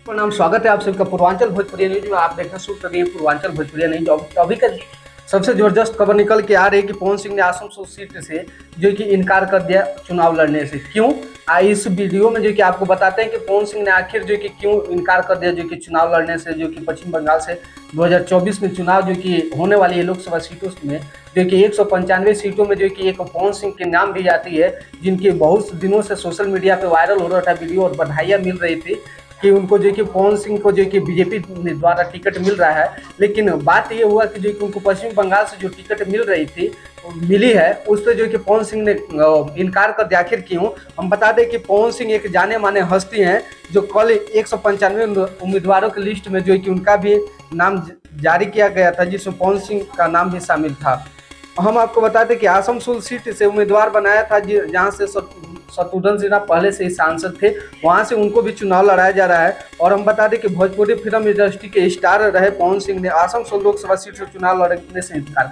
प्रणाम, स्वागत है आप सभी का पूर्वांचल भोजपुरिया न्यूज में। आप देखना शुरू कर रही है पूर्वांचल भोजपुरिया न्यूज। अभी का सबसे जबरदस्त खबर निकल के आ रही है कि पवन सिंह ने आसनसोल सीट से जो कि इनकार कर दिया चुनाव लड़ने से। क्यों? इस वीडियो में जो कि आपको बताते हैं कि पवन सिंह ने आखिर जो कि क्यों इनकार कर दिया जो कि चुनाव लड़ने से, जो कि पश्चिम बंगाल से 2024 में चुनाव जो कि होने वाली है लोकसभा सीटों में, जो कि 195 सीटों में जो कि एक पवन सिंह के नाम भी जाती है, जिनकी बहुत दिनों से सोशल मीडिया पे वायरल हो रहा था वीडियो और बधाइयाँ मिल रही थी कि उनको जो कि पवन सिंह को जो कि बीजेपी द्वारा टिकट मिल रहा है। लेकिन बात ये हुआ कि जो कि उनको पश्चिम बंगाल से जो टिकट मिली है उस पर जो कि पवन सिंह ने इनकार कर दिया। आखिर क्यों? हम बता दें कि पवन सिंह एक जाने माने हस्ती हैं जो कल 195 उम्मीदवारों की लिस्ट में जो कि उनका भी नाम जारी किया गया था, जिसमें पवन सिंह का नाम भी शामिल था। हम आपको बता दें कि आसनसोल सीट से उम्मीदवार बनाया था जहाँ से शत्रुघ्न सिन्हा पहले से ही सांसद थे, वहां से उनको भी चुनाव लड़ाया जा रहा है। और हम बता दें कि भोजपुरी फिल्म इंडस्ट्री के स्टार रहे पवन सिंह ने आसनसोल लोकसभा सीट से चुनाव लड़ने से इनकार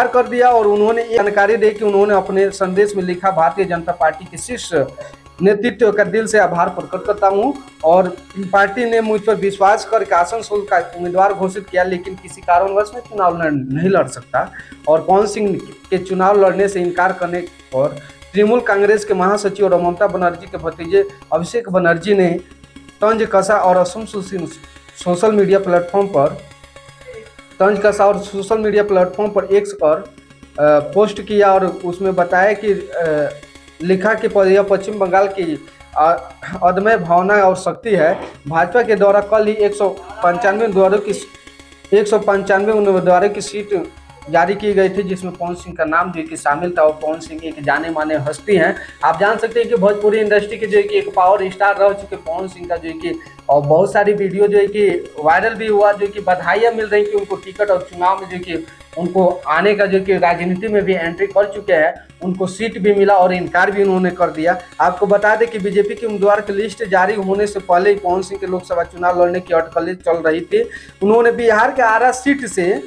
कर दिया और उन्होंने ये जानकारी दी कि उन्होंने अपने संदेश में लिखा, भारतीय जनता पार्टी के शीर्ष नेतृत्व का दिल से आभार प्रकट करता हूं और पार्टी ने मुझ पर विश्वास करके आसनसोल का उम्मीदवार घोषित किया, लेकिन किसी कारणवश में चुनाव नहीं लड़ सकता। और पवन सिंह के चुनाव लड़ने से इनकार करने और तृणमूल कांग्रेस के महासचिव और ममता बनर्जी के भतीजे अभिषेक बनर्जी ने तंज कसा और सोशल मीडिया प्लेटफॉर्म पर एक्स पर पोस्ट किया और उसमें बताया कि लिखा कि यह पश्चिम बंगाल की अदम्य भावना और शक्ति है। भाजपा के द्वारा कल ही 195 उम्मीदवारों की सीट जारी की गई थी, जिसमें पवन सिंह का नाम जो कि शामिल था। और पवन सिंह एक जाने माने हस्ती हैं। आप जान सकते हैं कि भोजपुरी इंडस्ट्री के जो कि एक पावर स्टार रह चुके पवन सिंह का जो कि और बहुत सारी वीडियो जो है कि वायरल भी हुआ, जो कि बधाइयाँ मिल रही कि उनको टिकट और चुनाव में जो कि उनको आने का जो कि राजनीति में भी एंट्री कर चुके हैं, उनको सीट भी मिला और इनकार भी उन्होंने कर दिया। आपको बता दें कि बीजेपी के उम्मीदवार की लिस्ट जारी होने से पहले ही पवन सिंह के लोकसभा चुनाव लड़ने की अटकलें चल रही थी। उन्होंने बिहार के आरा सीट से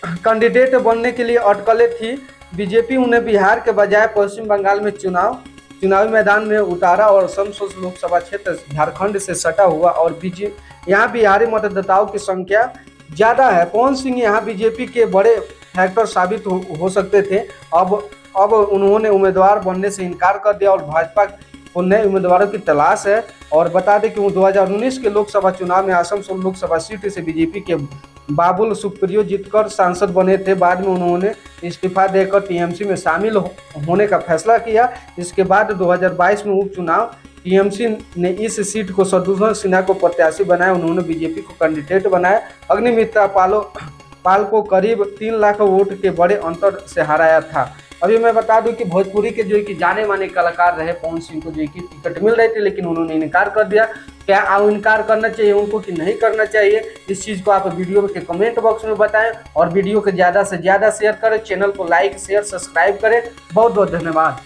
कैंडिडेट बनने के लिए अटकलें थी। बीजेपी उन्हें बिहार के बजाय पश्चिम बंगाल में चुनावी मैदान में उतारा और आसनसोल लोकसभा क्षेत्र झारखंड से सटा हुआ और यहाँ बिहारी मतदाताओं की संख्या ज़्यादा है। पवन सिंह यहाँ बीजेपी के बड़े फैक्टर साबित हो सकते थे। अब उन्होंने उम्मीदवार बनने से इनकार कर दिया और भाजपा को नए उम्मीदवारों की तलाश है। और बता दें कि वो 2019 के लोकसभा चुनाव में आसनसोल लोकसभा सीट से बीजेपी के बाबुल सुप्रियो जीतकर सांसद बने थे। बाद में उन्होंने इस्तीफा देकर टीएमसी में शामिल होने का फैसला किया। इसके बाद 2022 में उपचुनाव टीएमसी ने इस सीट को शत्रुघ्न सिन्हा को प्रत्याशी बनाया। उन्होंने बीजेपी को कैंडिडेट बनाया। अग्निमित्रा पाल को करीब 3 लाख वोट के बड़े अंतर से हराया था। अभी मैं बता दूं कि भोजपुरी के जो कि जाने माने कलाकार रहे पवन सिंह को जो कि टिकट मिल रही थी, लेकिन उन्होंने इनकार कर दिया। क्या इनकार करना चाहिए उनको कि नहीं करना चाहिए? इस चीज़ को आप वीडियो के कमेंट बॉक्स में बताएं और वीडियो को ज़्यादा से ज़्यादा शेयर करें। चैनल को लाइक शेयर सब्सक्राइब करें। बहुत बहुत धन्यवाद।